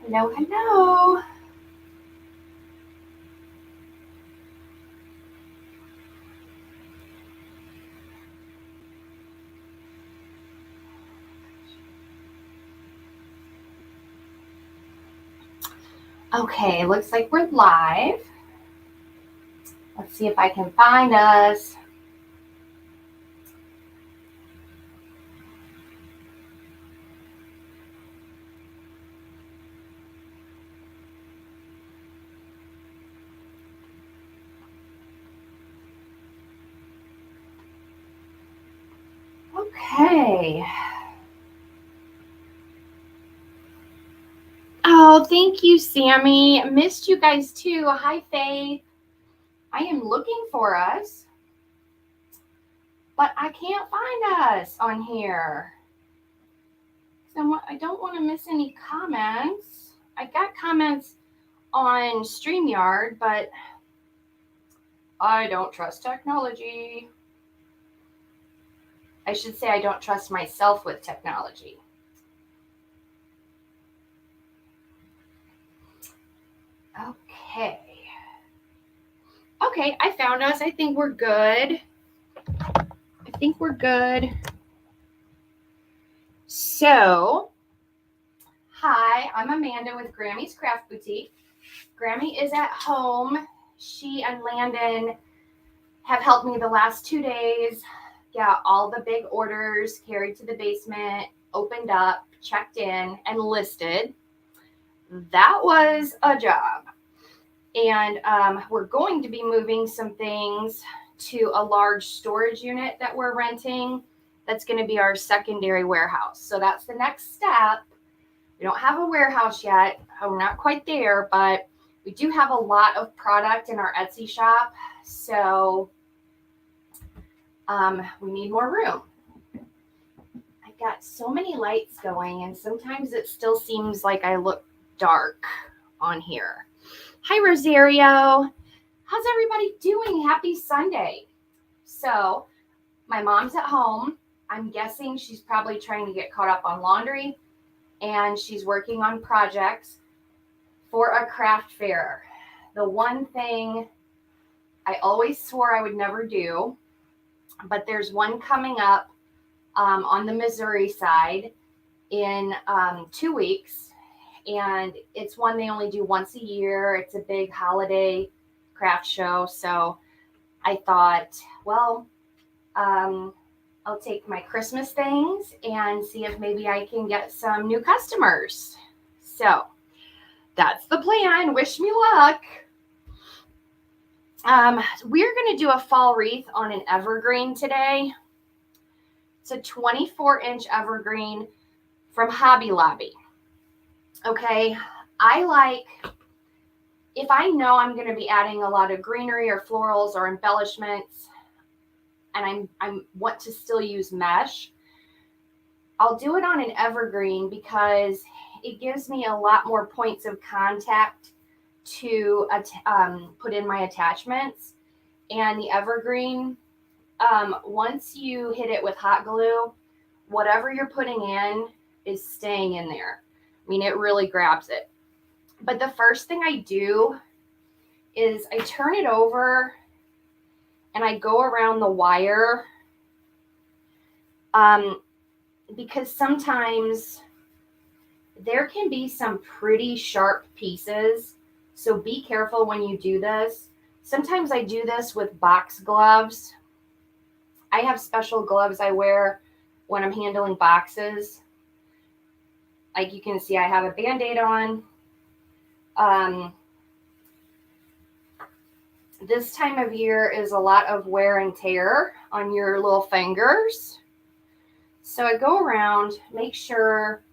Hello, hello. Okay, looks like we're live. Let's see if I can find us. Okay. Oh, thank you, Sammy. Missed you guys too. Hi, Faith. I am looking for us, but I can't find us on here. So I don't want to miss any comments. I got comments on StreamYard, but I don't trust technology. I should say I don't trust myself with technology. Okay. Okay, I found us. I think we're good. So, hi, I'm Amanda with Grammy's Craft Boutique. Grammy is at home. She and Landon have helped me the last 2 days get all the big orders carried to the basement, opened up, checked in, and listed. That was a job. And we're going to be moving some things to a large storage unit that we're renting. That's going to be our secondary warehouse. So that's the next step. We don't have a warehouse yet. We're not quite there, but we do have a lot of product in our Etsy shop. So we need more room. I've got so many lights going, and sometimes it still seems like I look dark on here. Hi, Rosario. How's everybody doing? Happy Sunday. So my mom's at home. I'm guessing she's probably trying to get caught up on laundry, and she's working on projects for a craft fair. The one thing I always swore I would never do, but there's one coming up on the Missouri side in 2 weeks, and it's one they only do once a year. It's a big holiday craft show, so I thought, well, I'll take my Christmas things and see if maybe I can get some new customers. So that's the plan. Wish me luck. We're going to do a fall wreath on an evergreen today. It's a 24-inch evergreen from Hobby Lobby. Okay, if I know I'm going to be adding a lot of greenery or florals or embellishments, and I want to still use mesh, I'll do it on an evergreen because it gives me a lot more points of contact to put in my attachments. And the evergreen, once you hit it with hot glue, whatever you're putting in is staying in there. I mean, it really grabs it. But the first thing I do is I turn it over and I go around the wire, because sometimes there can be some pretty sharp pieces. So be careful when you do this. Sometimes I do this with box gloves. I have special gloves I wear when I'm handling boxes. Like you can see, I have a Band-Aid on. This time of year is a lot of wear and tear on your little fingers. So I go around, make sure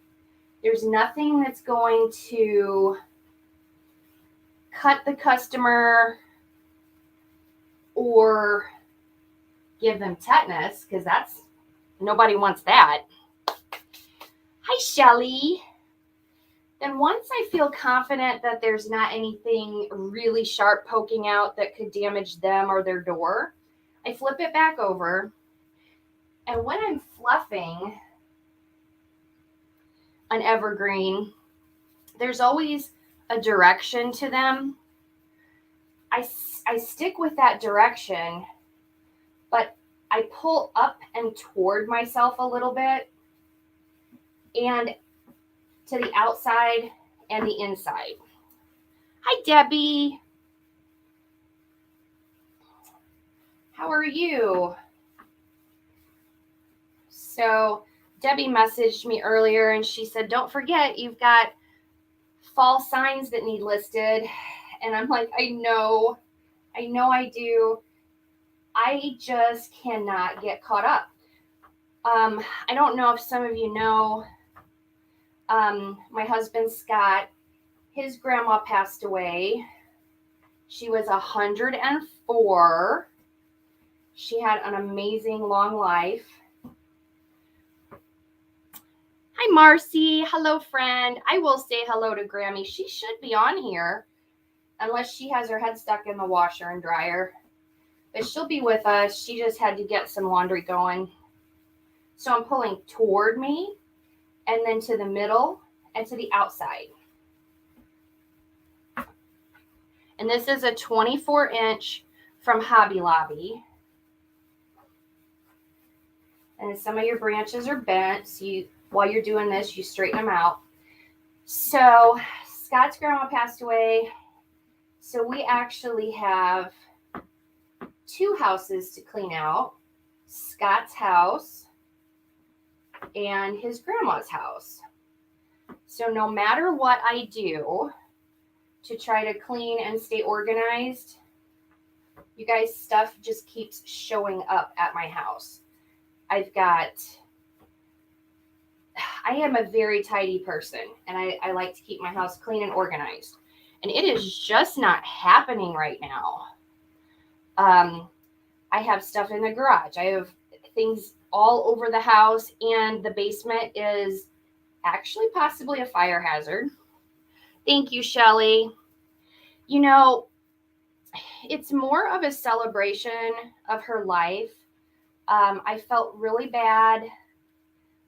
there's nothing that's going to cut the customer or give them tetanus, because nobody wants that. Hi, Shelly. Then once I feel confident that there's not anything really sharp poking out that could damage them or their door, I flip it back over. And when I'm fluffing an evergreen, there's always a direction to them. I stick with that direction, but I pull up and toward myself a little bit, and to the outside and the inside. Hi, Debbie. How are you? So Debbie messaged me earlier and she said, don't forget, you've got fall signs that need listed. And I'm like, I know I do. I just cannot get caught up. I don't know if some of you know, my husband, Scott, his grandma passed away. She was 104. She had an amazing long life. Hi, Marcy. Hello, friend. I will say hello to Grammy. She should be on here unless she has her head stuck in the washer and dryer. But she'll be with us. She just had to get some laundry going. So I'm pulling toward me and then to the middle and to the outside. And this is a 24-inch from Hobby Lobby. And some of your branches are bent. So while you're doing this, you straighten them out. So Scott's grandma passed away. So we actually have 2 houses to clean out. Scott's house and his grandma's house. So no matter what I do to try to clean and stay organized, you guys, stuff just keeps showing up at my house. I am a very tidy person, and I like to keep my house clean and organized. And it is just not happening right now. I have stuff in the garage. I have things all over the house, and the basement is actually possibly a fire hazard. Thank you, Shelly. You know, it's more of a celebration of her life. I felt really bad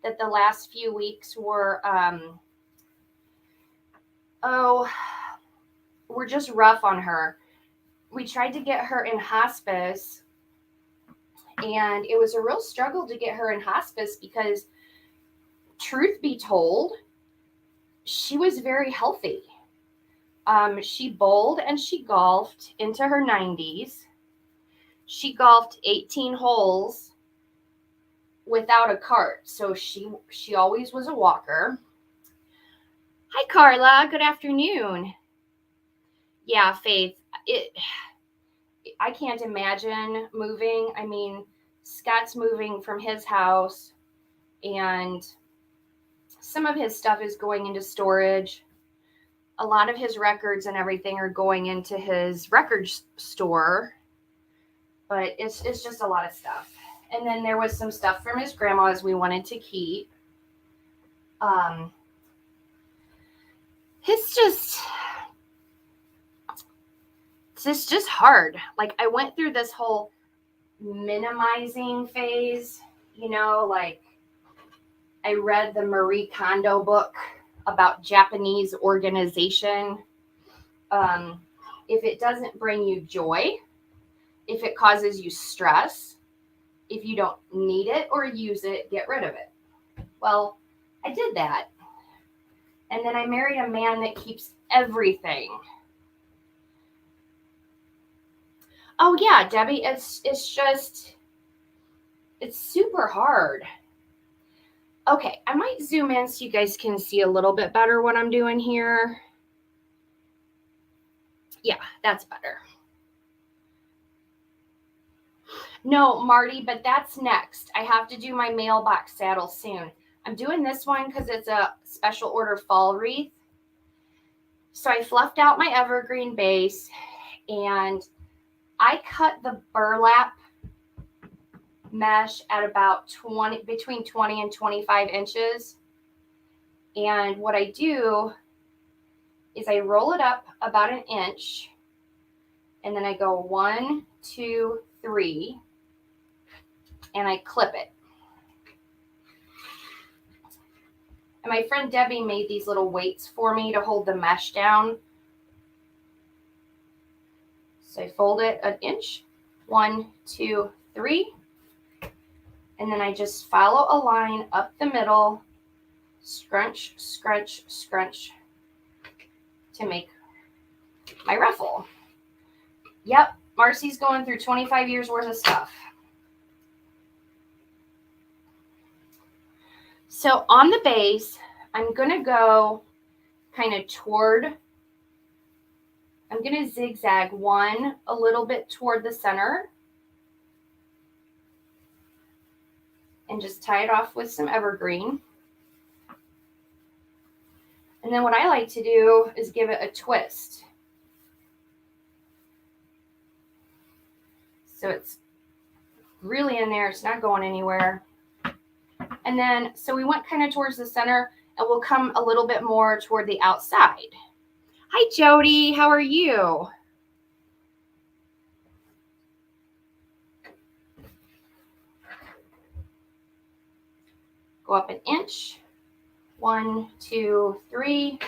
that the last few weeks were just rough on her. We tried to get her in hospice, and it was a real struggle to get her in hospice because, truth be told, she was very healthy. She bowled and she golfed into her 90s. She golfed 18 holes without a cart, so she always was a walker. Hi, Carla. Good afternoon. Yeah, Faith. I can't imagine moving. I mean, Scott's moving from his house, and some of his stuff is going into storage. A lot of his records and everything are going into his record store, but it's just a lot of stuff. And then there was some stuff from his grandma's we wanted to keep. It's just hard. Like, I went through this whole minimizing phase, like I read the Marie Kondo book about Japanese organization. If it doesn't bring you joy, if it causes you stress, if you don't need it or use it, get rid of it. Well, I did that. And then I married a man that keeps everything. Oh yeah, Debbie, it's super hard. Okay, I might zoom in so you guys can see a little bit better what I'm doing here. Yeah, that's better. No, Marty, but that's next. I have to do my mailbox saddle soon. I'm doing this one because it's a special order fall wreath. So I fluffed out my evergreen base, and I cut the burlap mesh at about between 20 and 25 inches. And what I do is I roll it up about an inch, and then I go 1, 2, 3, and I clip it. And my friend Debbie made these little weights for me to hold the mesh down. So I fold it an inch, 1, 2, 3. And then I just follow a line up the middle, scrunch, scrunch, scrunch to make my ruffle. Yep, Marcy's going through 25 years worth of stuff. So on the base, I'm going to go kind of toward, I'm going to zigzag one a little bit toward the center and just tie it off with some evergreen. And then what I like to do is give it a twist. So it's really in there, it's not going anywhere. And then, so we went kind of towards the center, and we'll come a little bit more toward the outside. Hi, Jody, how are you? Go up an inch, 1, 2, 3.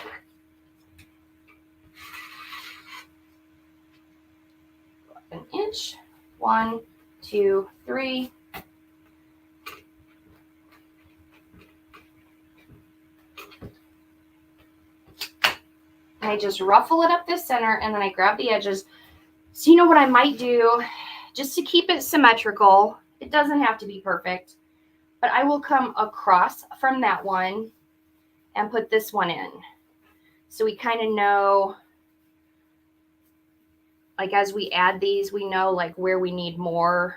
Go up an inch, 1, 2, 3. And I just ruffle it up the center, and then I grab the edges. So you know what I might do, just to keep it symmetrical, it doesn't have to be perfect, but I will come across from that one and put this one in. So we kind of know, like as we add these, we know like where we need more.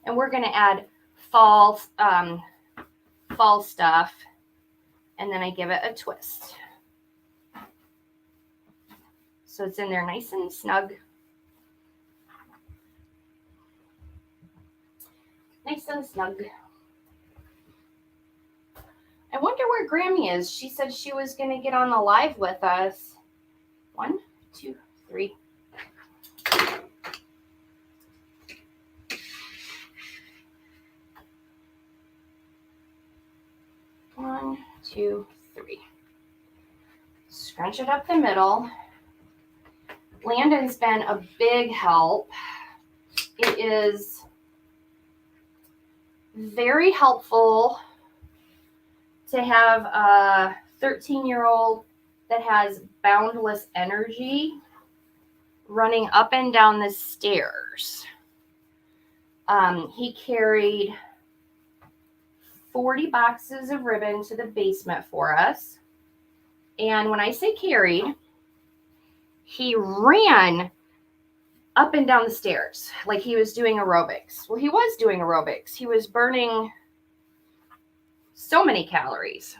And we're going to add fall stuff, and then I give it a twist. So it's in there nice and snug. Nice and snug. I wonder where Grammy is. She said she was going to get on the live with us. 1, 2, 3. One, 2, 3. Scrunch it up the middle. Landon's been a big help. It is very helpful to have a 13-year-old that has boundless energy running up and down the stairs. He carried 40 boxes of ribbon to the basement for us. And when I say carried, he ran up and down the stairs like he was doing aerobics. Well, he was doing aerobics. He was burning so many calories.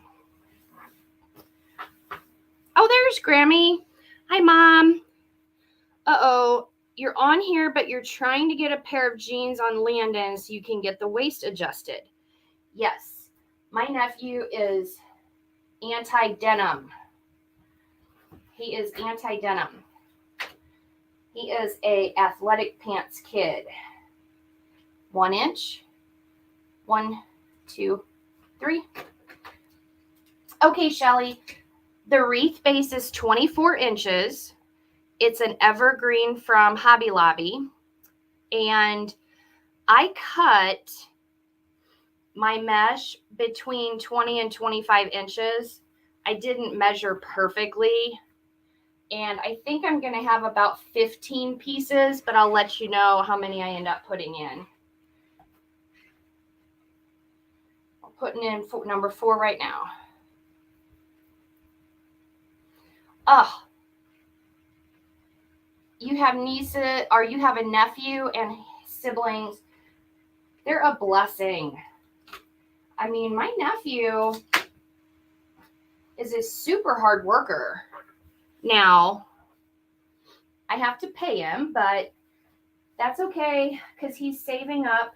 Oh, there's Grammy. Hi, Mom. Uh-oh, you're on here, but you're trying to get a pair of jeans on Landon so you can get the waist adjusted. Yes, my nephew is anti-denim. He is anti-denim. He is a athletic pants kid. 1 inch. 1, 2, 3. Okay, Shelly. The wreath base is 24 inches. It's an evergreen from Hobby Lobby. And I cut my mesh between 20 and 25 inches. I didn't measure perfectly. And I think I'm going to have about 15 pieces, but I'll let you know how many I end up putting in. I'm putting in number 4 right now. Oh, you have nieces, or you have a nephew and siblings. They're a blessing. I mean, my nephew is a super hard worker. Now, I have to pay him, but that's okay because he's saving up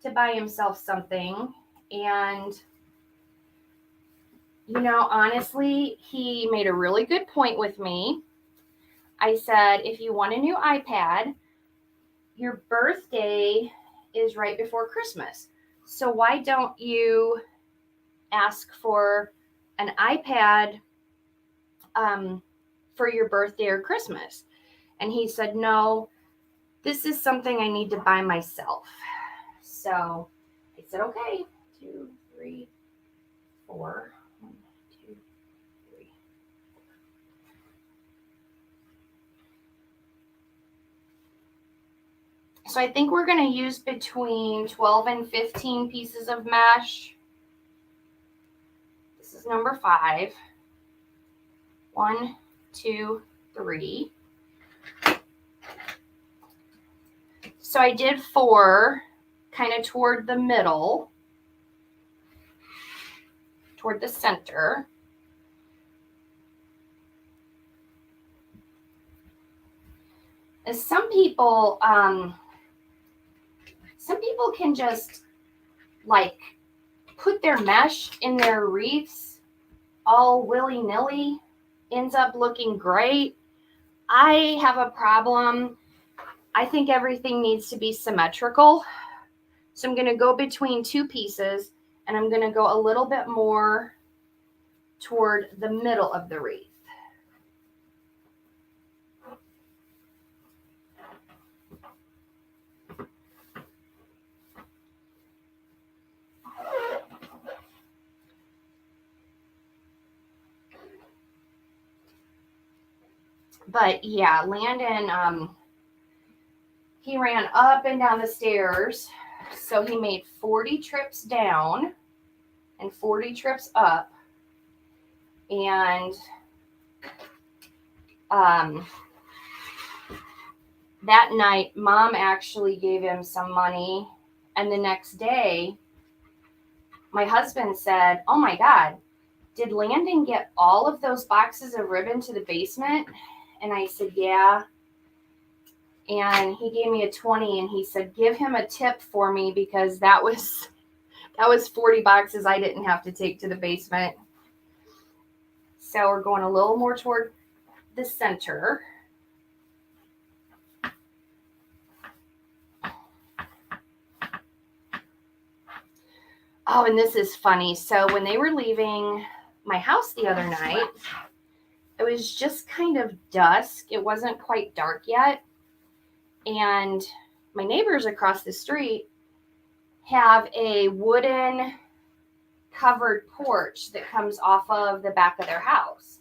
to buy himself something. And, you know, honestly, he made a really good point with me. I said, if you want a new iPad, your birthday is right before Christmas. So why don't you ask for an iPad for your birthday or Christmas? And he said, no, this is something I need to buy myself. So I said, okay, 2, 3, 4. 1, 2, 3. So I think we're going to use between 12 and 15 pieces of mesh. This is number 5. 1, 2, 3. So I did 4 kind of toward the middle, toward the center. As some people can just like put their mesh in their wreaths all willy-nilly, ends up looking great. I have a problem. I think everything needs to be symmetrical. So I'm going to go between 2 pieces, and I'm going to go a little bit more toward the middle of the wreath. But yeah, Landon, he ran up and down the stairs. So he made 40 trips down and 40 trips up. And that night, Mom actually gave him some money. And the next day, my husband said, oh my God, did Landon get all of those boxes of ribbon to the basement? And I said, yeah. And he gave me a 20 and he said, give him a tip for me because that was 40 boxes I didn't have to take to the basement. So we're going a little more toward the center. Oh, and this is funny. So when they were leaving my house the other night, it was just kind of dusk. It wasn't quite dark yet. And my neighbors across the street have a wooden covered porch that comes off of the back of their house.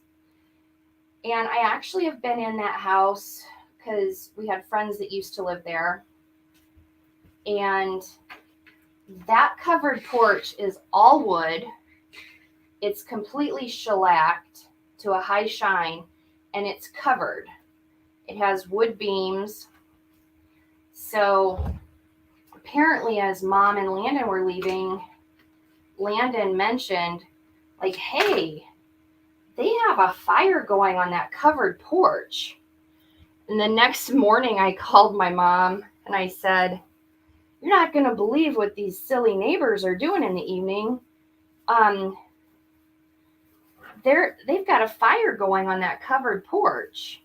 And I actually have been in that house because we had friends that used to live there. And that covered porch is all wood. It's completely shellacked to a high shine, and it's covered. It has wood beams. So apparently, as Mom and Landon were leaving, Landon mentioned, like, hey, they have a fire going on that covered porch. And the next morning I called my mom and I said, you're not going to believe what these silly neighbors are doing in the evening. They've got a fire going on that covered porch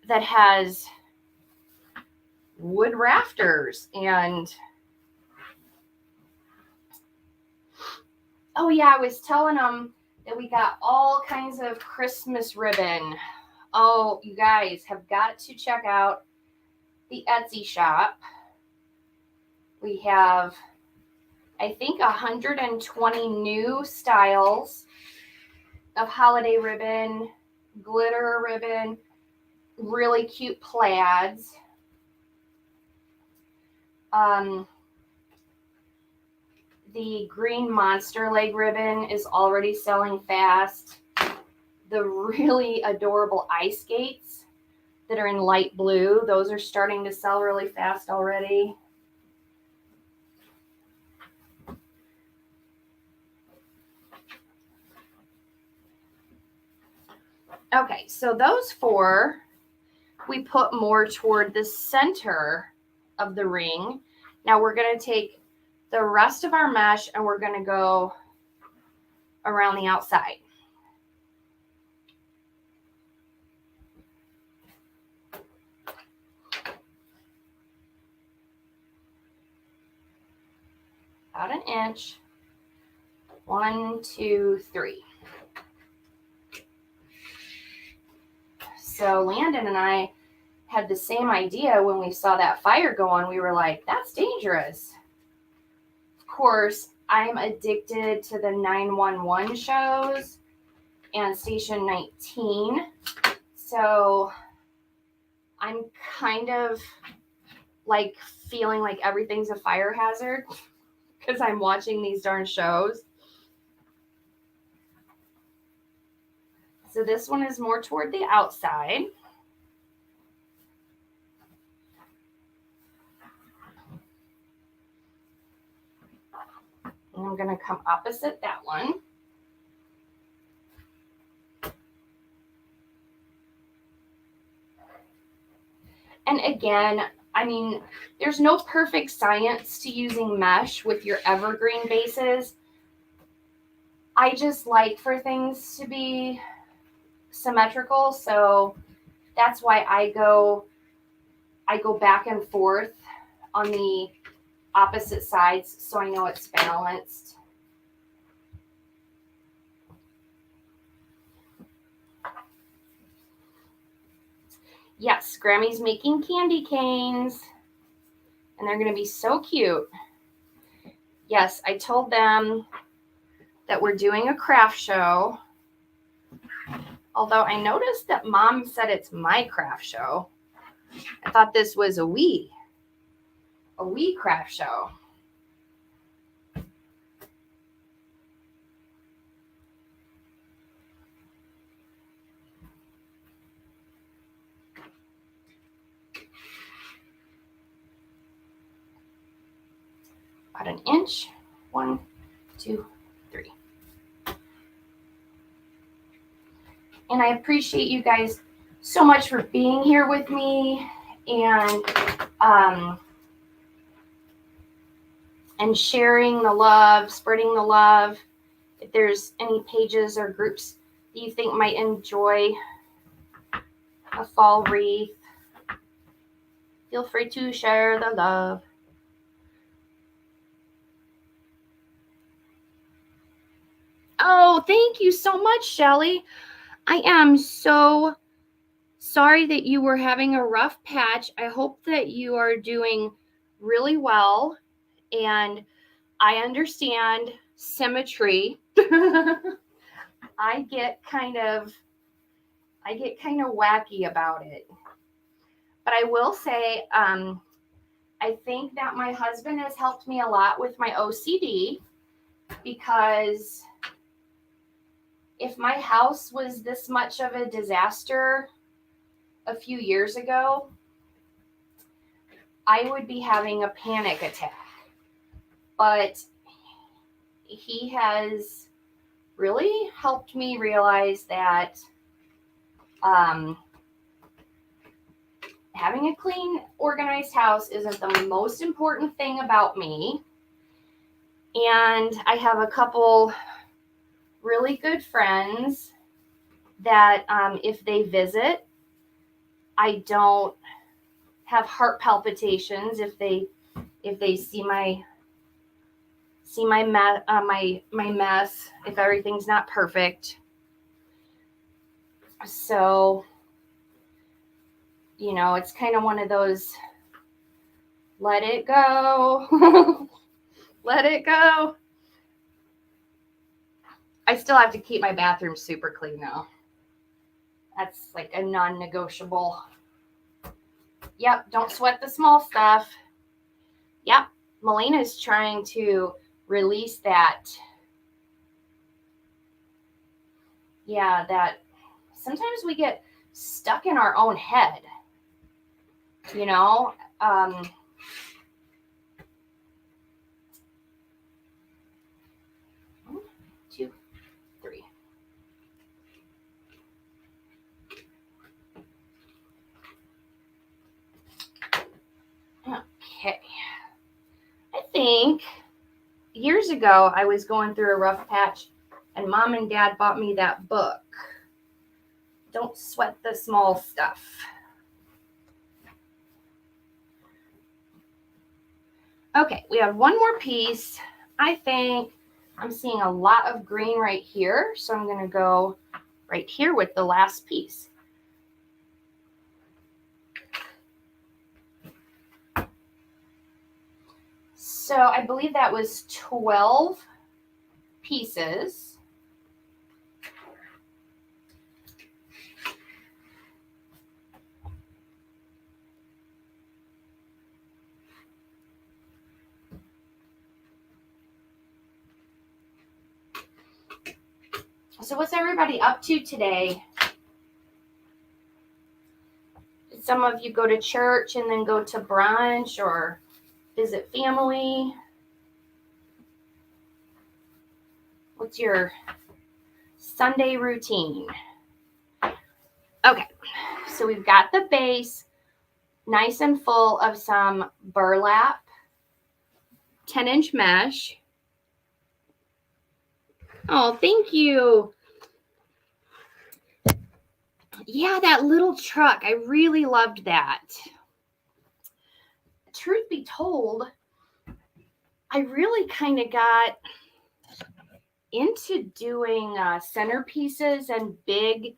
that has wood rafters and oh yeah, I was telling them that we got all kinds of Christmas ribbon. Oh, you guys have got to check out the Etsy shop. We have, I think, 120 new styles of holiday ribbon, glitter ribbon, really cute plaids. The green monster leg ribbon is already selling fast. The really adorable ice skates that are in light blue, those are starting to sell really fast already. Okay, so those 4, we put more toward the center of the ring. Now we're going to take the rest of our mesh and we're going to go around the outside. About an inch. 1, 2, 3. So Landon and I had the same idea when we saw that fire go on. We were like, that's dangerous. Of course, I'm addicted to the 911 shows and Station 19. So I'm kind of like feeling like everything's a fire hazard because I'm watching these darn shows. So this one is more toward the outside. And I'm going to come opposite that one. And again, I mean, there's no perfect science to using mesh with your evergreen bases. I just like for things to be symmetrical, so that's why I go back and forth on the opposite sides so I know it's balanced. Yes, Grammy's making candy canes, and they're going to be so cute. Yes, I told them that we're doing a craft show, although I noticed that Mom said it's my craft show. I thought this was a we craft show. About an inch. 1, 2, 3. And I appreciate you guys so much for being here with me and sharing the love, spreading the love. If there's any pages or groups that you think might enjoy a fall wreath, feel free to share the love. Oh, thank you so much, Shelly. I am so sorry that you were having a rough patch. I hope that you are doing really well, and I understand symmetry. I get kind of wacky about it. But I will say, I think that my husband has helped me a lot with my OCD, because if my house was this much of a disaster a few years ago, I would be having a panic attack. But he has really helped me realize that having a clean, organized house isn't the most important thing about me. And I have a couple really good friends that if they visit, I don't have heart palpitations if they see my mess, if everything's not perfect. So, it's kind of one of those, let it go. Let it go. I still have to keep my bathroom super clean though. That's like a non-negotiable. Yep, don't sweat the small stuff. Yep, Melina's trying to release that. Yeah, that sometimes we get stuck in our own head. 1, 2, 3. Okay. I think years ago I was going through a rough patch, and Mom and Dad bought me that book, Don't Sweat the Small Stuff. Okay, we have one more piece. I think I'm seeing a lot of green right here, so I'm going to go right here with the last piece. So I believe that was 12 pieces. So what's everybody up to today? Did some of you go to church and then go to brunch or visit family? What's your Sunday routine? Okay, so we've got the base nice and full of some burlap 10-inch mesh. Oh, thank you. Yeah, that little truck. I really loved that. Truth be told, I really kind of got into doing centerpieces and big,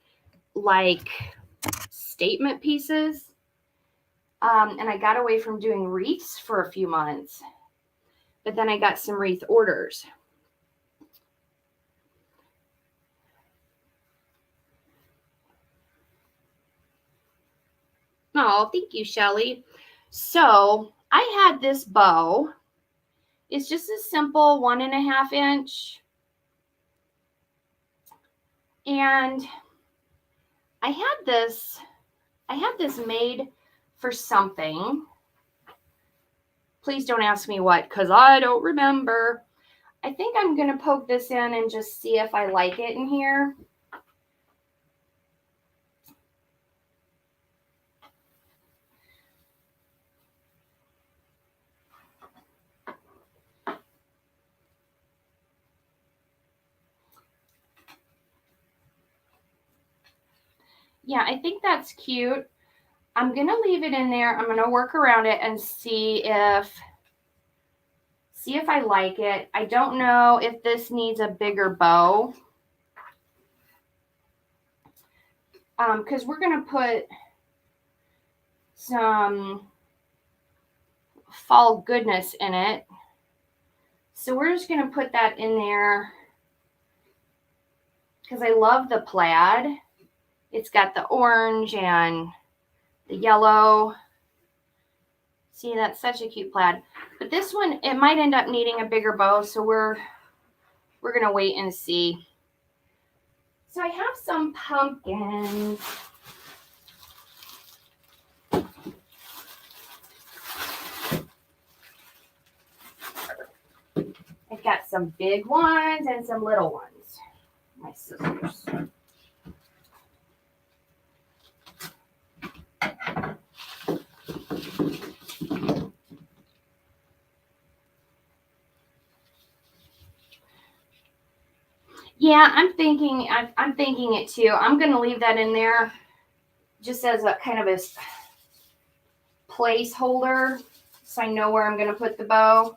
like, statement pieces. And I got away from doing wreaths for a few months. But then I got some wreath orders. Oh, thank you, Shelly. So I had this bow. It's just a simple 1.5 inch. And I had this made for something. Please don't ask me what, because I don't remember. I think I'm going to poke this in and just see if I like it in here. Yeah, I think that's cute. I'm going to leave it in there. I'm going to work around it and see if I like it. I don't know if this needs a bigger bow. Because we're going to put some fall goodness in it. So we're just going to put that in there because I love the plaid. It's got the orange and the yellow. See, that's such a cute plaid. But this one, it might end up needing a bigger bow, so we're going to wait and see. So I have some pumpkins. I've got some big ones and some little ones. My scissors. Yeah, I'm thinking it too. I'm going to leave that in there just as a kind of a placeholder so I know where I'm going to put the bow.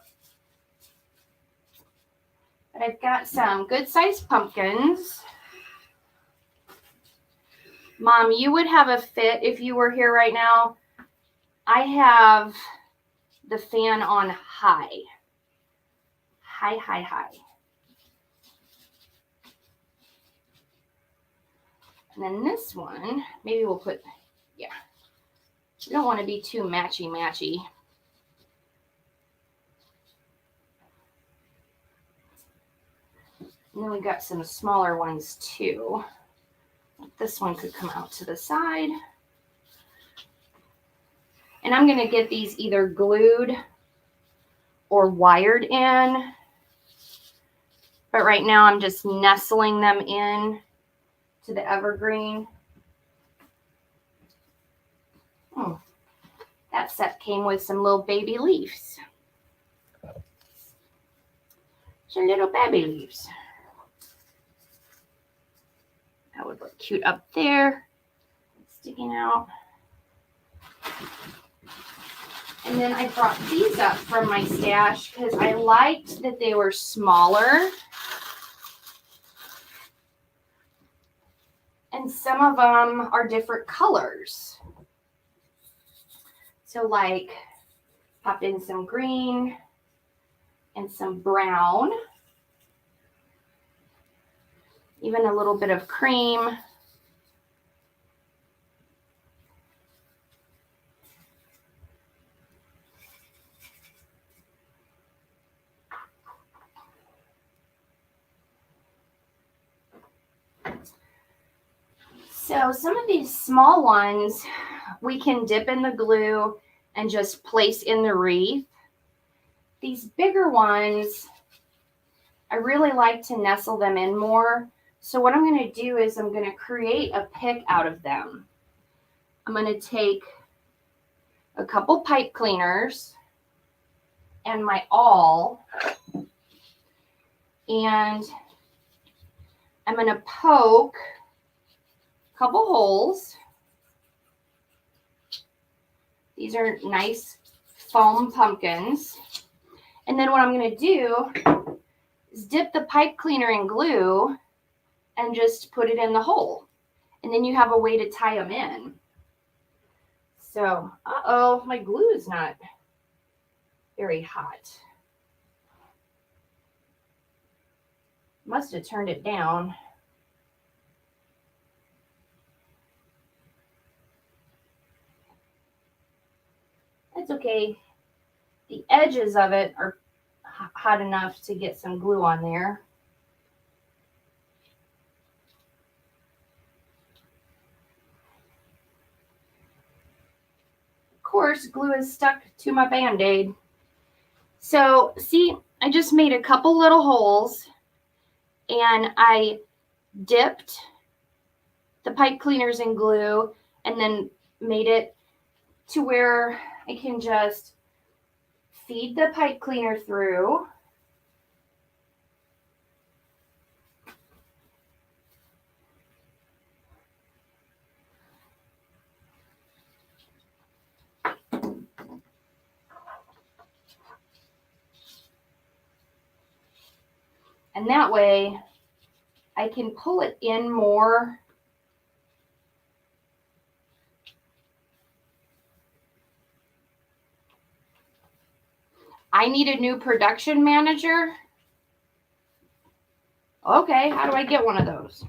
But I've got some good-sized pumpkins. Mom, you would have a fit if you were here right now. I have the fan on high. High. And then this one, maybe we'll put, yeah. We don't want to be too matchy-matchy. And then we got some smaller ones too. This one could come out to the side. And I'm going to get these either glued or wired in. But right now I'm just nestling them in to the evergreen. That set came with some little baby leaves. Some little baby leaves. That would look cute up there, sticking out. And then I brought these up from my stash because I liked that they were smaller. And some of them are different colors. So like popped in some green and some brown. Even a little bit of cream. So some of these small ones we can dip in the glue and just place in the wreath. These bigger ones, I really like to nestle them in more. So what I'm going to do is I'm going to create a pick out of them. I'm going to take a couple pipe cleaners and my awl, and I'm going to poke a couple holes. These are nice foam pumpkins. And then what I'm going to do is dip the pipe cleaner in glue and just put it in the hole. And then you have a way to tie them in. So, uh-oh, my glue is not very hot. Must have turned it down. That's okay. The edges of it are hot enough to get some glue on there. Of course, glue is stuck to my Band-Aid. So, see, I just made a couple little holes and I dipped the pipe cleaners in glue and then made it to where I can just feed the pipe cleaner through. And that way I can pull it in more. I need a new production manager. Okay, how do I get one of those?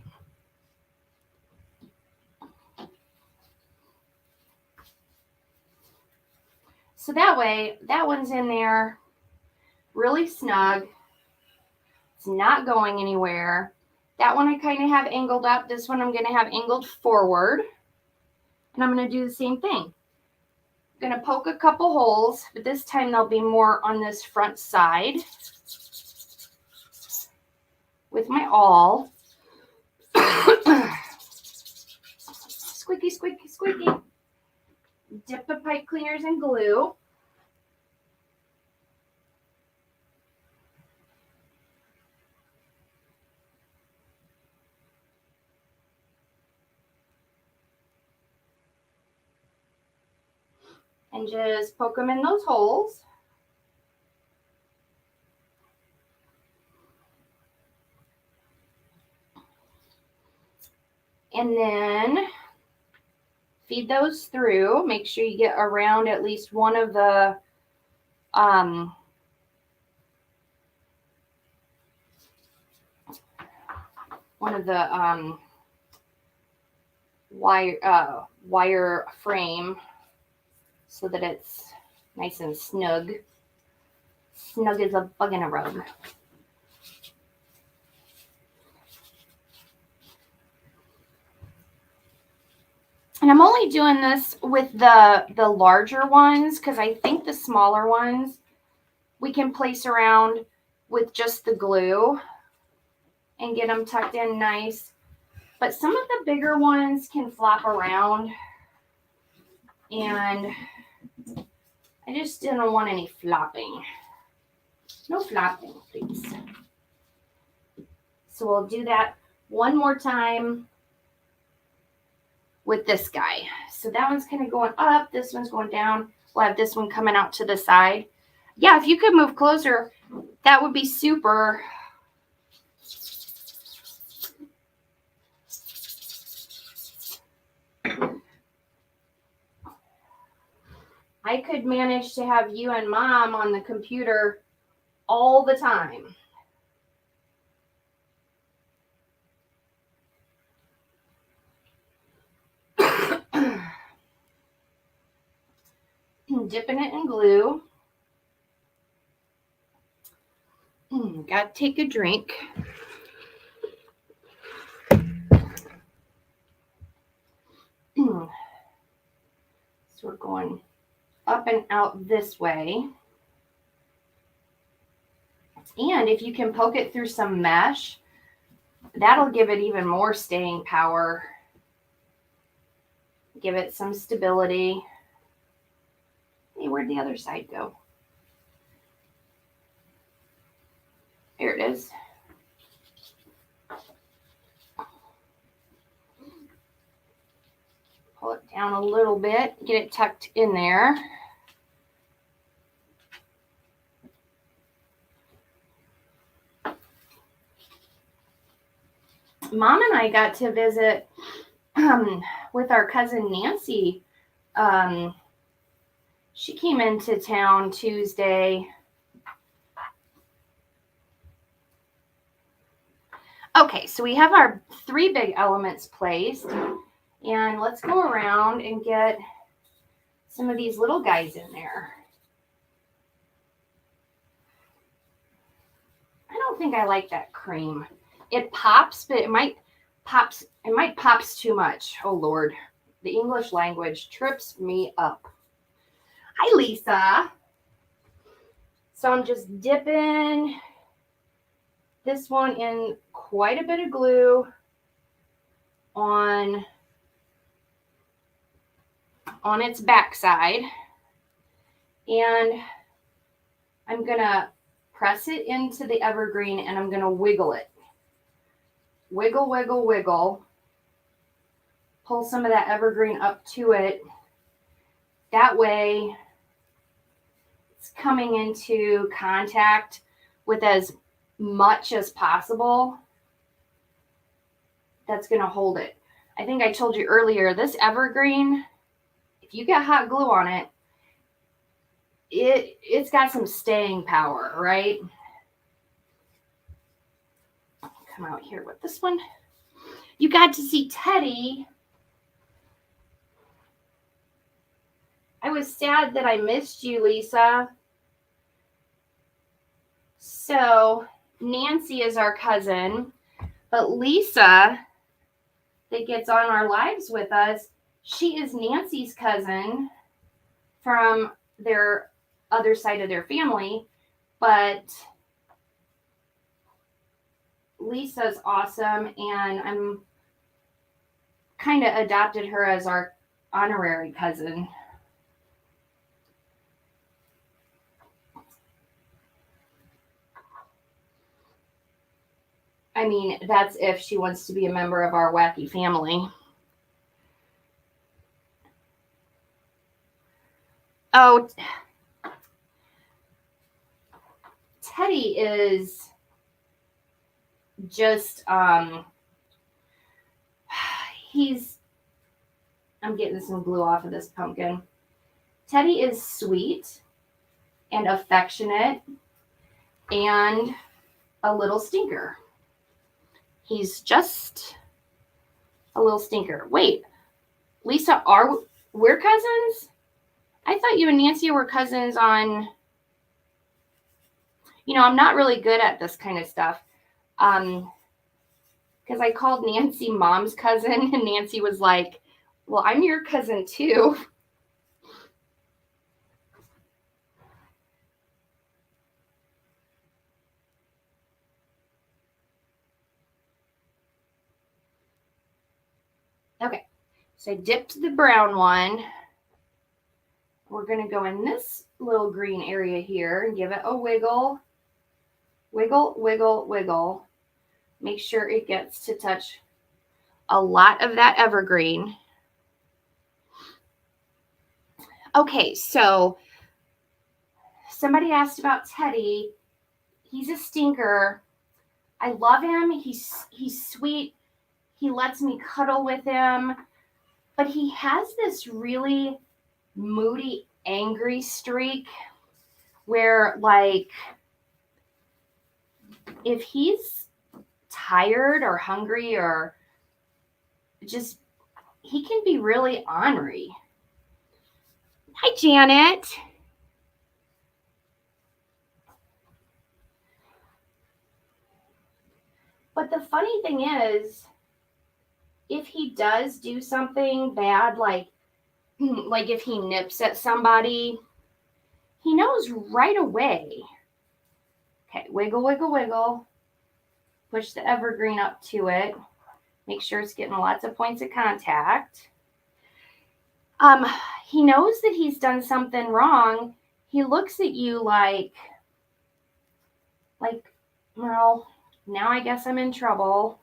So that way, that one's in there really snug. It's not going anywhere. That one I kind of have angled up. This one I'm going to have angled forward. And I'm going to do the same thing. I'm going to poke a couple holes, but this time they'll be more on this front side with my awl. Squeaky, squeaky, squeaky. Dip the pipe cleaners in glue. And just poke them in those holes. And then feed those through. Make sure you get around at least one of the wire frame so that it's nice and snug. Snug as a bug in a rug. And I'm only doing this with the larger ones because I think the smaller ones we can place around with just the glue and get them tucked in nice. But some of the bigger ones can flop around, and I just didn't want any flopping. No flopping, please. So we'll do that one more time with this guy. So that one's kind of going up, this one's going down. We'll have this one coming out to the side. Yeah, if you could move closer, that would be super. I could manage to have you and Mom on the computer all the time. Dipping it in glue. Gotta take a drink. So we're going up and out this way. And if you can poke it through some mesh, that'll give it even more staying power. Give it some stability. Hey, where'd the other side go? There it is. Pull it down a little bit, get it tucked in there. Mom and I got to visit with our cousin Nancy. She came into town Tuesday. Okay, so we have our 3 big elements placed. And let's go around and get some of these little guys in there. I don't think I like that cream. It pops, but it might pops too much. Oh Lord, the English language trips me up. Hi Lisa. So I'm just dipping this one in quite a bit of glue on its backside, and I'm gonna press it into the evergreen and I'm gonna wiggle it. Wiggle, wiggle, wiggle. Pull some of that evergreen up to it. That way it's coming into contact with as much as possible. That's gonna hold it. I think I told you earlier, this evergreen, if you get hot glue on it, it's got some staying power, right? Come out here with this one. You got to see Teddy. I was sad that I missed you, Lisa. So Nancy is our cousin, but Lisa, that gets on our lives with us, she is Nancy's cousin from their other side of their family, but Lisa's awesome, and I'm kind of adopted her as our honorary cousin. I mean, that's if she wants to be a member of our wacky family. Oh, Teddy is just, I'm getting some glue off of this pumpkin. Teddy is sweet and affectionate and a little stinker. He's just a little stinker. Wait, Lisa, we're cousins? I thought you and Nancy were cousins on, I'm not really good at this kind of stuff. Because I called Nancy Mom's cousin, and Nancy was like, well, I'm your cousin too. Okay, so I dipped the brown one. We're going to go in this little green area here and give it a wiggle. Wiggle, wiggle, wiggle. Make sure it gets to touch a lot of that evergreen. Okay, so somebody asked about Teddy. He's a stinker. I love him. He's sweet. He lets me cuddle with him. But he has this really moody, angry streak where, like, if he's tired or hungry or just, he can be really ornery. Hi, Janet. But the funny thing is, if he does do something bad, like if he nips at somebody, he knows right away. Okay, wiggle, wiggle, wiggle. Push the evergreen up to it. Make sure it's getting lots of points of contact. He knows that he's done something wrong. He looks at you like, well, now I guess I'm in trouble.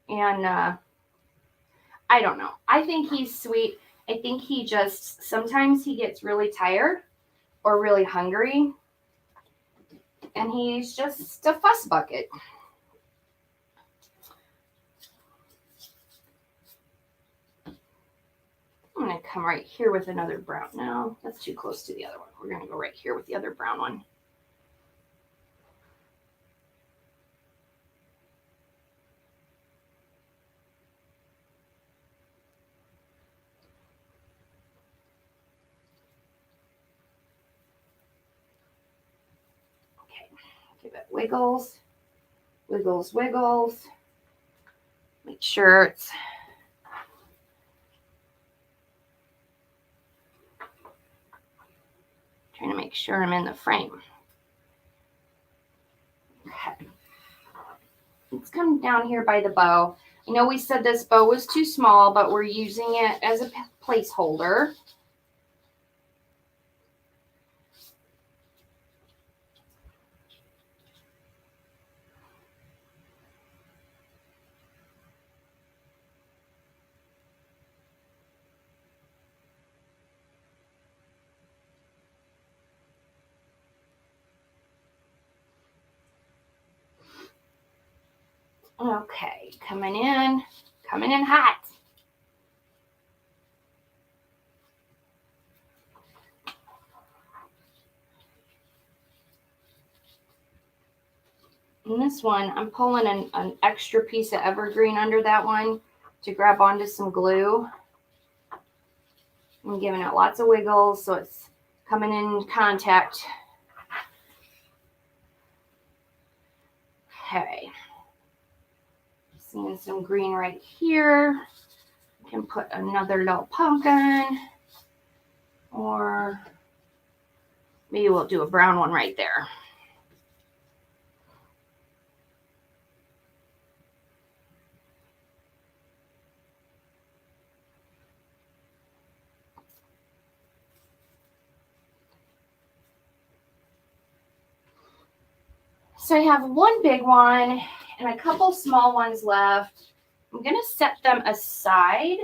And I don't know. I think he's sweet. I think he just, sometimes he gets really tired or really hungry. And he's just a fuss bucket. I'm going to come right here with another brown. No, that's too close to the other one. We're going to go right here with the other brown one. Okay, give it wiggles, wiggles, wiggles. Make sure it's trying to make sure I'm in the frame. Okay. It's come down here by the bow. I know we said this bow was too small, but we're using it as a placeholder. Okay, coming in hot. In this one, I'm pulling an extra piece of evergreen under that one to grab onto some glue. I'm giving it lots of wiggles so it's coming in contact. Okay. Seeing some green right here. I can put another little pumpkin, or maybe we'll do a brown one right there. So I have one big one and a couple small ones left. I'm going to set them aside.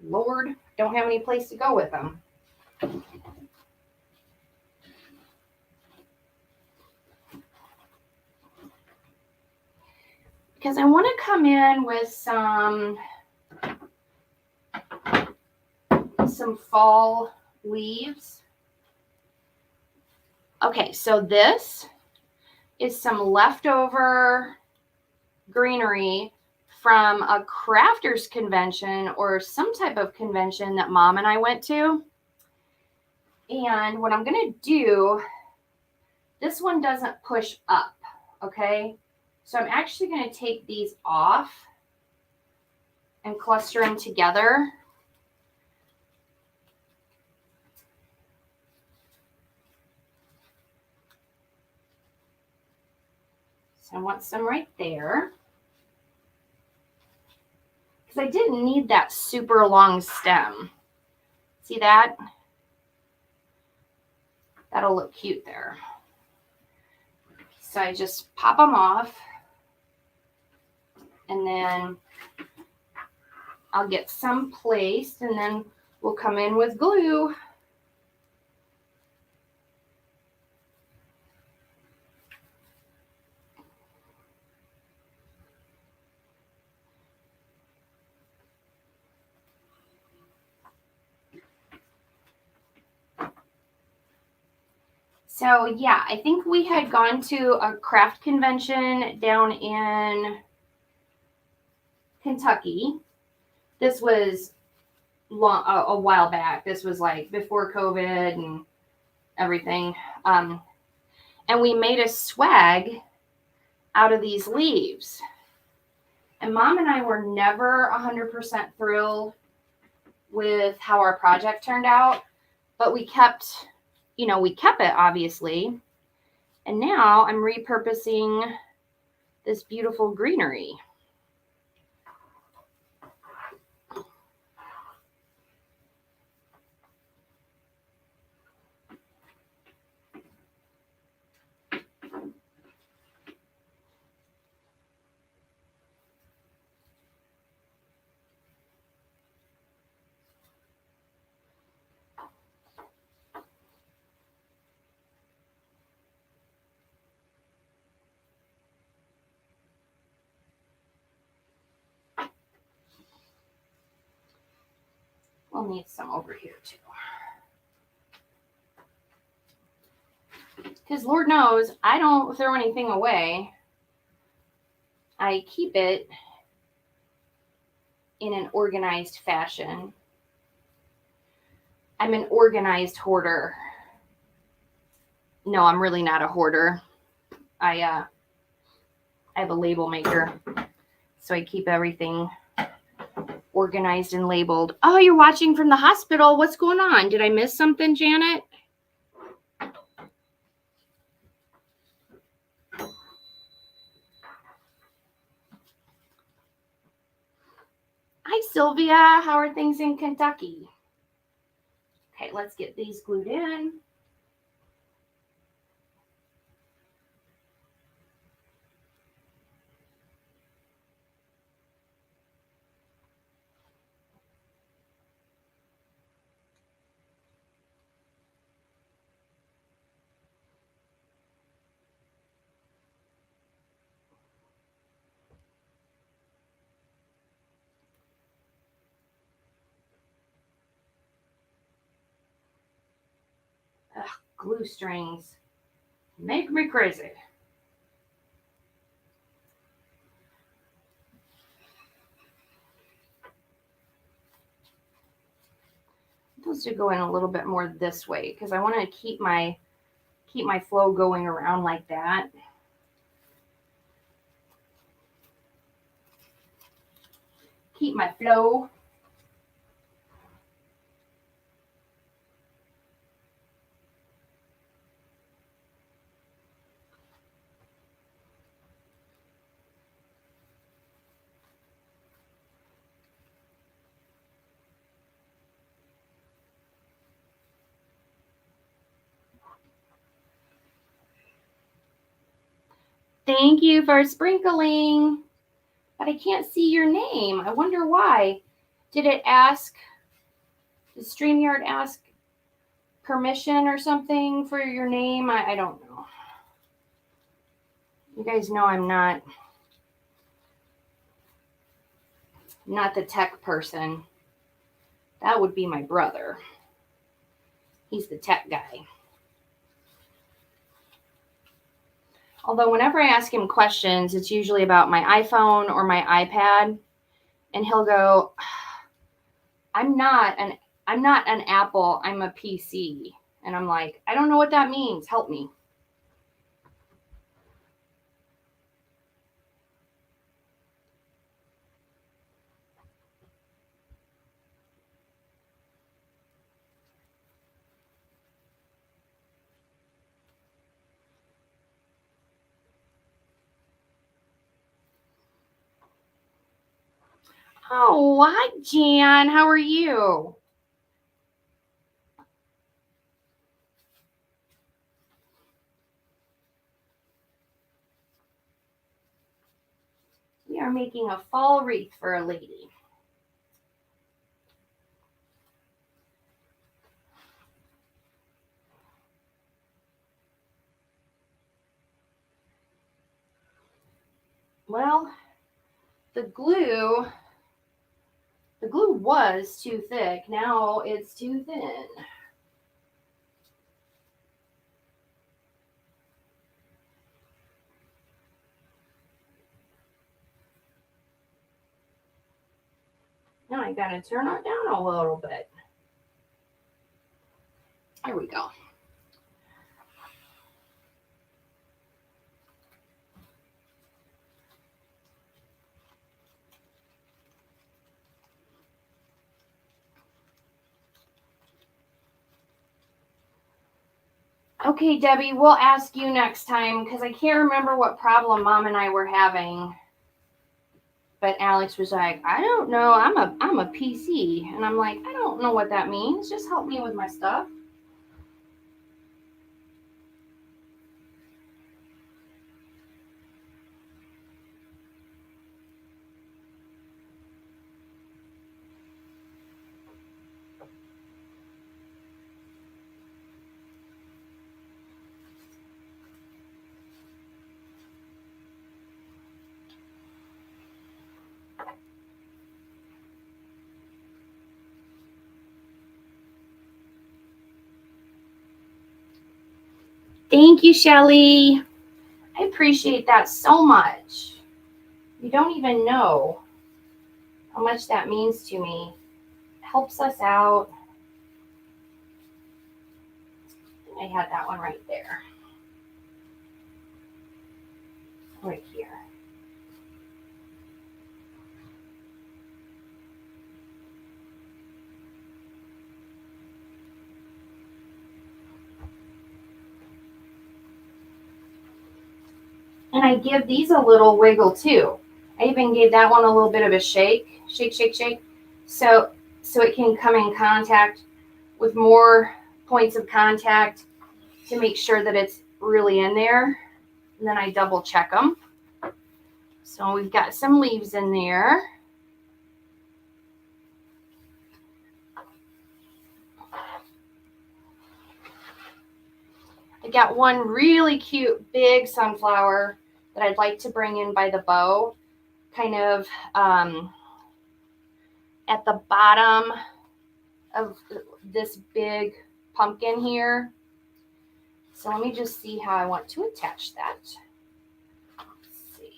Lord, don't have any place to go with them. Because I want to come in with some fall leaves. Okay, so this is some leftover greenery from a crafters convention or some type of convention that Mom and I went to. And what I'm going to do, this one doesn't push up, okay? So I'm actually going to take these off and cluster them together. So I want some right there. Because I didn't need that super long stem. See that? That'll look cute there. So I just pop them off. And then I'll get some placed. And then will come in with glue. So yeah, I think we had gone to a craft convention down in Kentucky. This was a while back. This was like before COVID and everything. And we made a swag out of these leaves. And Mom and I were never 100% thrilled with how our project turned out, but we kept it obviously. And now I'm repurposing this beautiful greenery. We'll need some over here too. Because Lord knows I don't throw anything away. I keep it in an organized fashion. I'm an organized hoarder. No, I'm really not a hoarder. I have a label maker, so I keep everything organized and labeled. Oh, you're watching from the hospital. What's going on? Did I miss something, Janet? Hi, Sylvia. How are things in Kentucky? Okay, let's get these glued in. Ugh, glue strings make me crazy. I'm supposed to go in a little bit more this way because I want to keep my flow going around like that. Keep my flow. Thank you for sprinkling. But I can't see your name. I wonder why. Did StreamYard ask permission or something for your name? I don't know. You guys know I'm not the tech person. That would be my brother. He's the tech guy. Although whenever I ask him questions, it's usually about my iPhone or my iPad, and he'll go, I'm not an Apple, I'm a PC. And I'm like, I don't know what that means. Help me. Oh, hi, Jan. How are you? We are making a fall wreath for a lady. Well, the glue was too thick. Now it's too thin. Now I gotta turn it down a little bit. There we go. Okay, Debbie, we'll ask you next time because I can't remember what problem Mom and I were having. But Alex was like, I don't know. I'm a PC. And I'm like, I don't know what that means. Just help me with my stuff. Thank you, Shelly. I appreciate that so much. You don't even know how much that means to me. It helps us out. I had that one right there. Right here. And I give these a little wiggle too. I even gave that one a little bit of a shake. Shake, shake, shake. So it can come in contact with more points of contact to make sure that it's really in there. And then I double check them. So we've got some leaves in there. I got one really cute big sunflower that I'd like to bring in by the bow, kind of at the bottom of this big pumpkin here. So let me just see how I want to attach that. Let's see.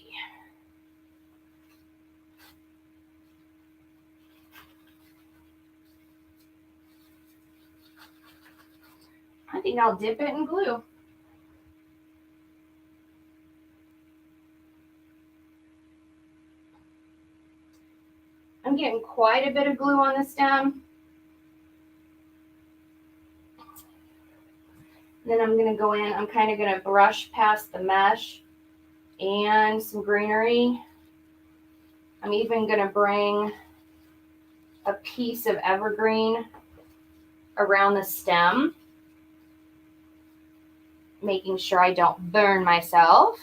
I think I'll dip it in glue. I'm getting quite a bit of glue on the stem. Then I'm going to go in, I'm kind of going to brush past the mesh and some greenery. I'm even going to bring a piece of evergreen around the stem, making sure I don't burn myself.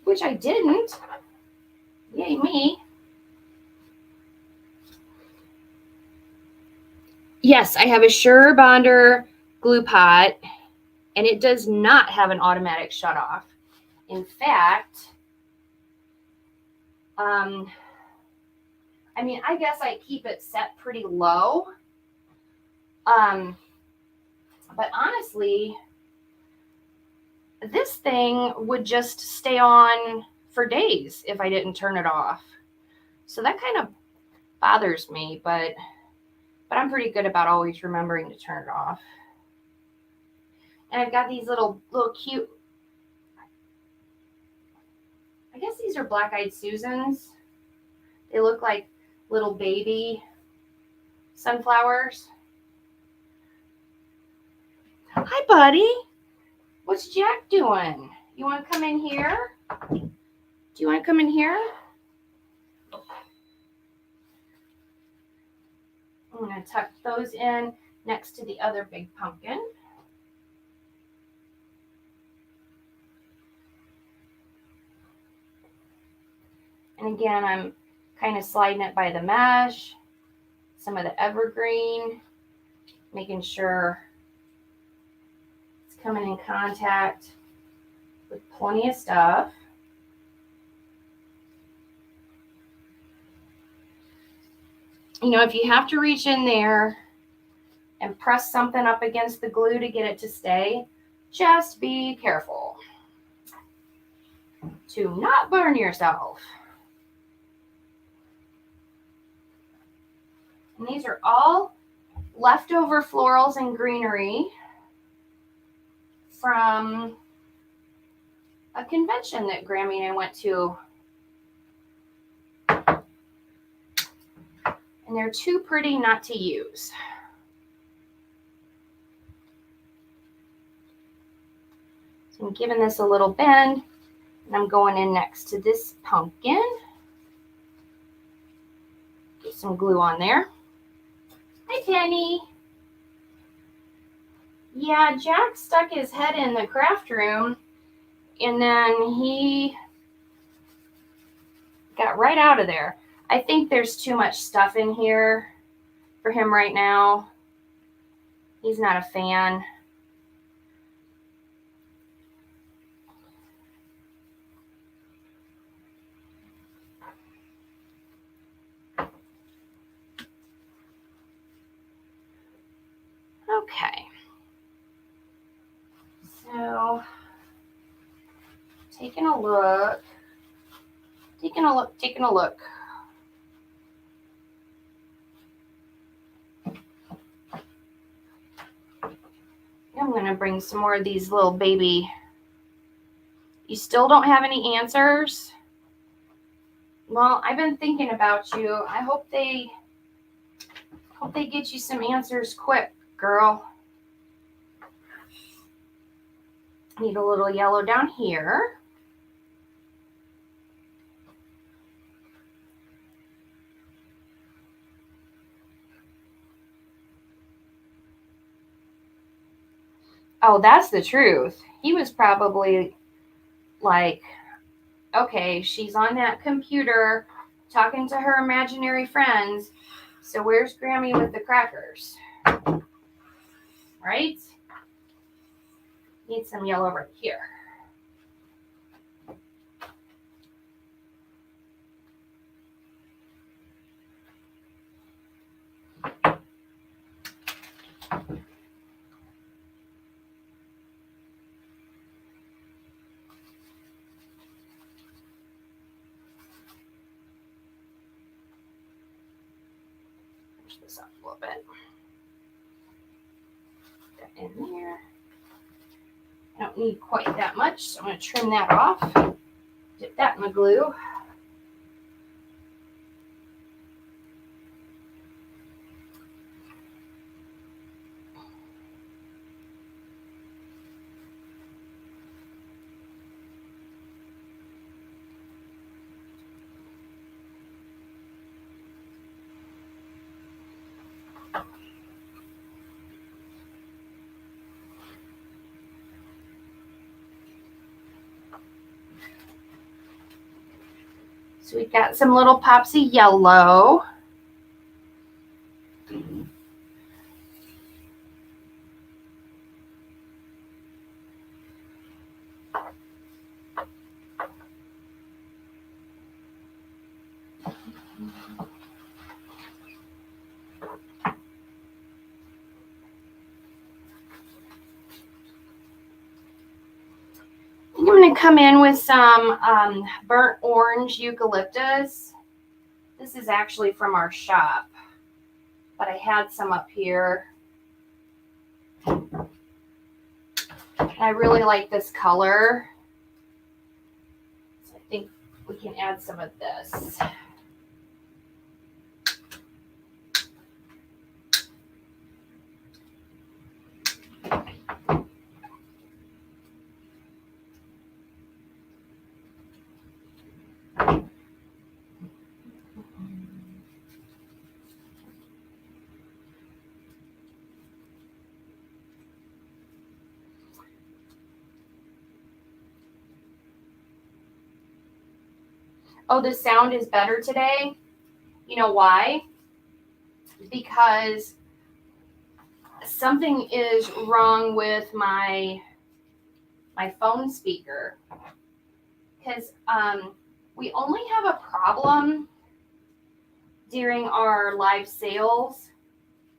Which I didn't. Yay me. Yes, I have a Sure Bonder glue pot, and it does not have an automatic shut off. In fact, I mean, I guess I keep it set pretty low. But honestly, this thing would just stay on for days if I didn't turn it off. So that kind of bothers me, but I'm pretty good about always remembering to turn it off. And I've got these little cute, I guess these are black-eyed Susans. They look like little baby sunflowers. Hi, buddy. What's Jack doing? You want to come in here? Do you want to come in here? I'm going to tuck those in next to the other big pumpkin. And again, I'm kind of sliding it by the mesh, some of the evergreen, making sure it's coming in contact with plenty of stuff. You know, if you have to reach in there and press something up against the glue to get it to stay, just be careful to not burn yourself. And these are all leftover florals and greenery from a convention that Grammy and I went to. And they're too pretty not to use. So I'm giving this a little bend, and I'm going in next to this pumpkin. Get some glue on there. Hi, Penny. Yeah, Jack stuck his head in the craft room, and then he got right out of there. I think there's too much stuff in here for him right now. He's not a fan. Okay. So, taking a look. I'm going to bring some more of these little baby. You still don't have any answers? Well, I've been thinking about you. I hope they get you some answers quick, girl. Need a little yellow down here. Oh, that's the truth. He was probably like, okay, she's on that computer talking to her imaginary friends. So where's Grammy with the crackers? Right? Need some yellow right here. Push this up a little bit. Put that in there. I don't need quite that much, so I'm going to trim that off. Dip that in the glue. So we've got some little pops of yellow. I'm going to come in with some burnt orange eucalyptus. This is actually from our shop, but I had some up here. I really like this color, so I think we can add some of this. Oh, the sound is better today. You know why? Because something is wrong with my my phone speaker, because we only have a problem during our live sales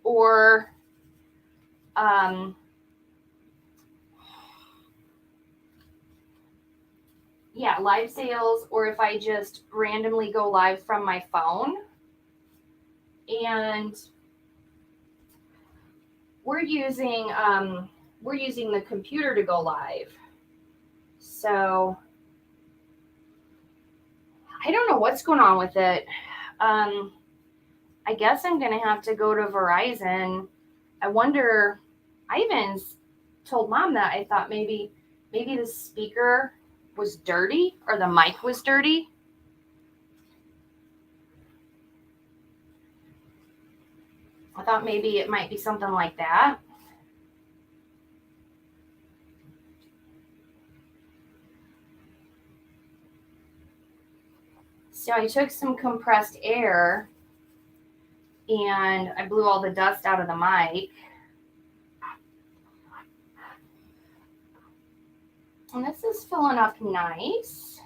or live sales, or if I just randomly go live from my phone. And we're using the computer to go live. So I don't know what's going on with it. I guess I'm gonna have to go to Verizon. I wonder, I even told Mom that I thought maybe the speaker was dirty or the mic was dirty. I thought maybe it might be something like that. So I took some compressed air and I blew all the dust out of the mic. And this is filling up nice.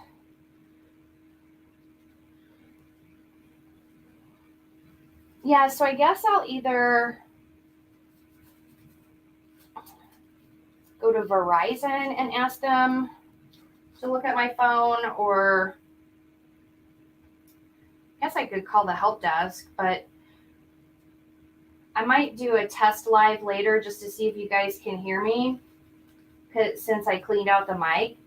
Yeah, so I guess I'll either go to Verizon and ask them to look at my phone, or I guess I could call the help desk, but I might do a test live later just to see if you guys can hear me, since I cleaned out the mic.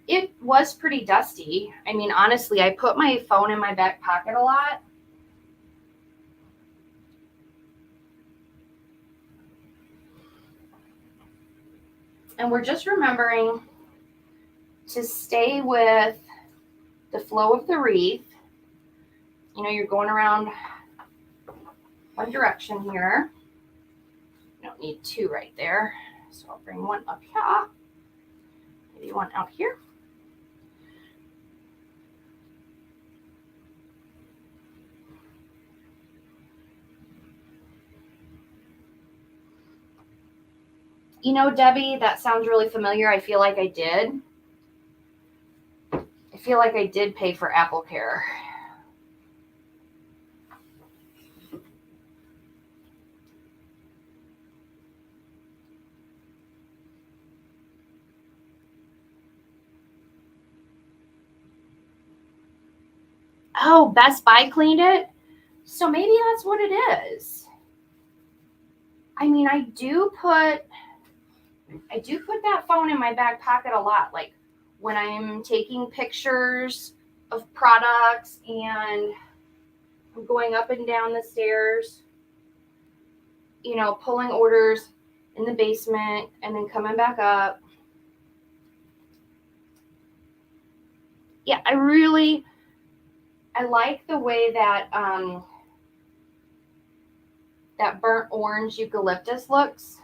It was pretty dusty. I mean, honestly, I put my phone in my back pocket a lot. And we're just remembering to stay with the flow of the wreath. You know, you're going around one direction here. You don't need two right there. So I'll bring one up here. Maybe one out here. You know, Debbie, that sounds really familiar. I feel like I did. I feel like I did pay for Apple Care. Oh, Best Buy cleaned it? So maybe that's what it is. I mean, I do put that phone in my back pocket a lot, like when I'm taking pictures of products and I'm going up and down the stairs, you know, pulling orders in the basement and then coming back up. Yeah, I like the way that that burnt orange eucalyptus looks.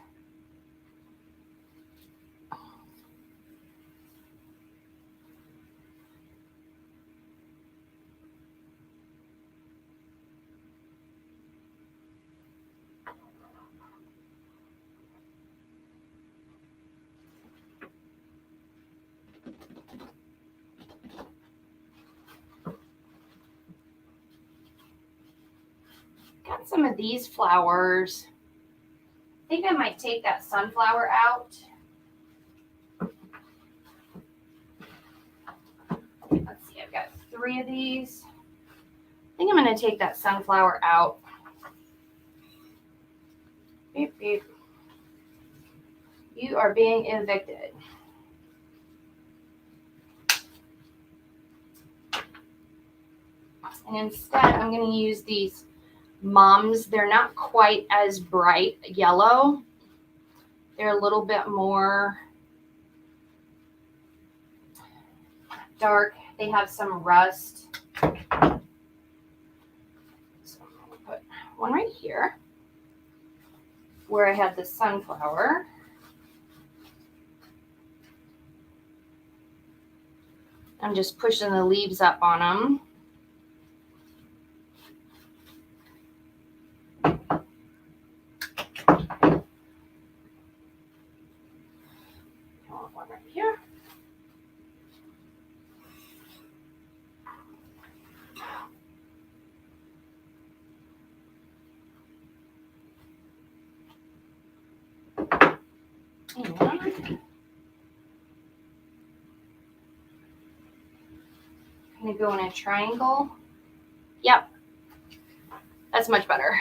Got some of these flowers. I think I might take that sunflower out. Let's see, I've got 3 of these. I think I'm going to take that sunflower out. Beep, beep. You are being evicted. And instead, I'm going to use these Moms. They're not quite as bright yellow. They're a little bit more dark. They have some rust. So I'm going to put one right here where I had the sunflower. I'm just pushing the leaves up on them. One right here. And I'm going to go in a triangle. Yep. That's much better.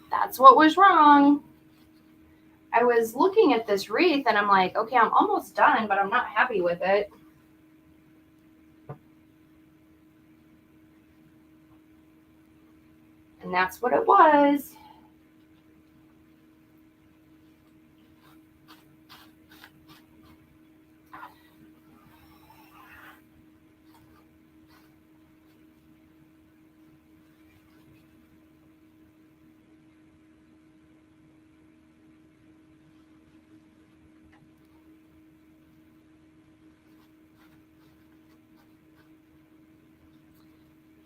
That's what was wrong. I was looking at this wreath and I'm like, okay, I'm almost done, but I'm not happy with it. And that's what it was.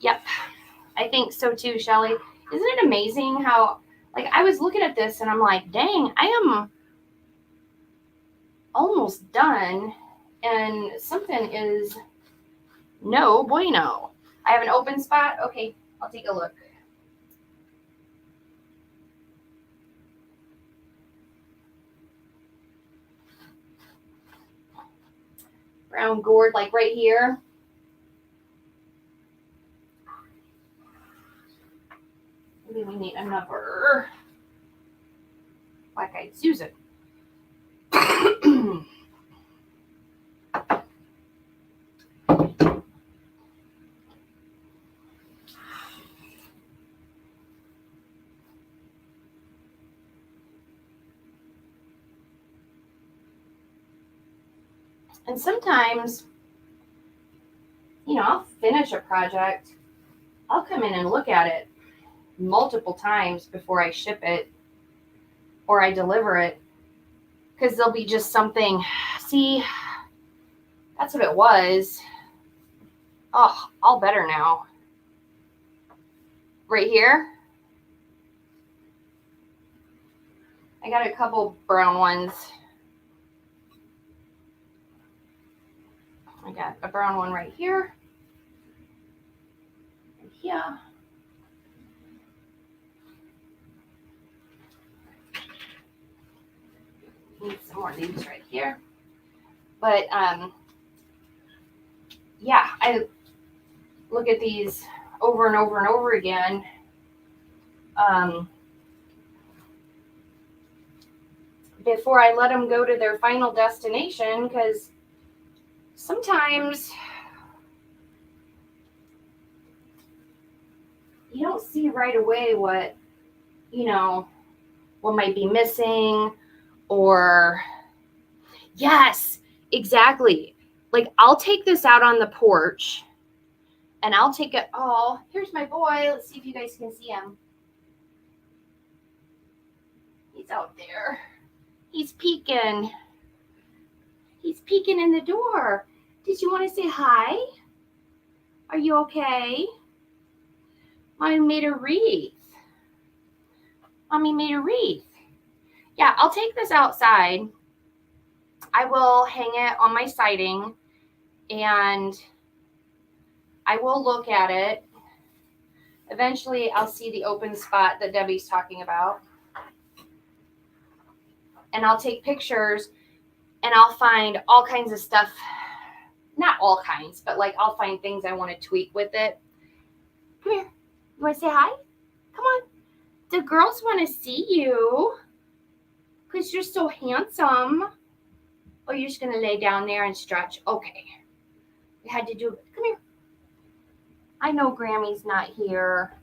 Yep, I think so too, Shelly. Isn't it amazing how, like, I was looking at this and I'm like, dang, I am almost done and something is no bueno. I have an open spot. Okay, I'll take a look. Brown gourd, like right here. Maybe we need another black-eyed Susan. And sometimes, you know, I'll finish a project. I'll come in and look at it multiple times before I ship it or I deliver it. Because there'll be just something. See, that's what it was. Oh, all better now. Right here. I got a couple brown ones. I got a brown one right here. And here. Need some more of these right here. But yeah, I look at these over and over and over again. Before I let them go to their final destination, because sometimes you don't see right away what, you know, what might be missing or yes, exactly. Like I'll take this out on the porch and I'll take it. Oh, here's my boy. Let's see if you guys can see him. He's out there. He's peeking. He's peeking in the door. Did you want to say hi? Are you okay? Mommy made a wreath. Mommy made a wreath. Yeah, I'll take this outside. I will hang it on my siding and I will look at it. Eventually, I'll see the open spot that Debbie's talking about. And I'll take pictures and I'll find all kinds of stuff. Not all kinds, but like I'll find things I want to tweak with it. Come here. You want to say hi? Come on. The girls want to see you because you're so handsome. Oh, you're just going to lay down there and stretch. Okay. We had to do it. Come here. I know Grammy's not here.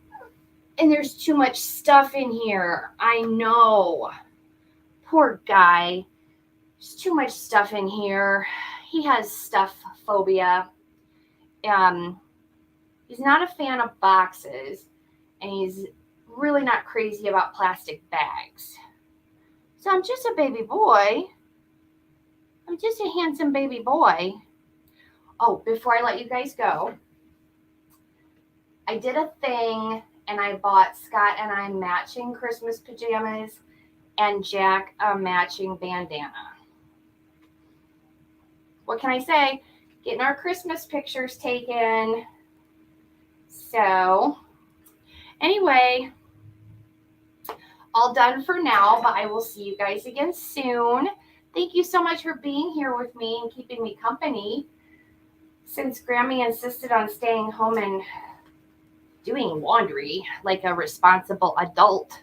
And there's too much stuff in here. I know. Poor guy. There's too much stuff in here. He has stuff phobia. He's not a fan of boxes. And he's really not crazy about plastic bags. So I'm just a baby boy. I'm just a handsome baby boy. Oh, before I let you guys go, I did a thing and I bought Scott and I matching Christmas pajamas and Jack a matching bandana. What can I say? Getting our Christmas pictures taken. So, anyway, all done for now, but I will see you guys again soon. Thank you so much for being here with me and keeping me company. Since Grammy insisted on staying home and doing laundry like a responsible adult.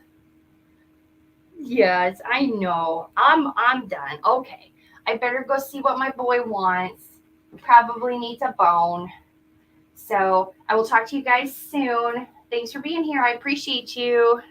Yes, I know. I'm done. Okay. I better go see what my boy wants. Probably needs a bone. So I will talk to you guys soon. Thanks for being here. I appreciate you.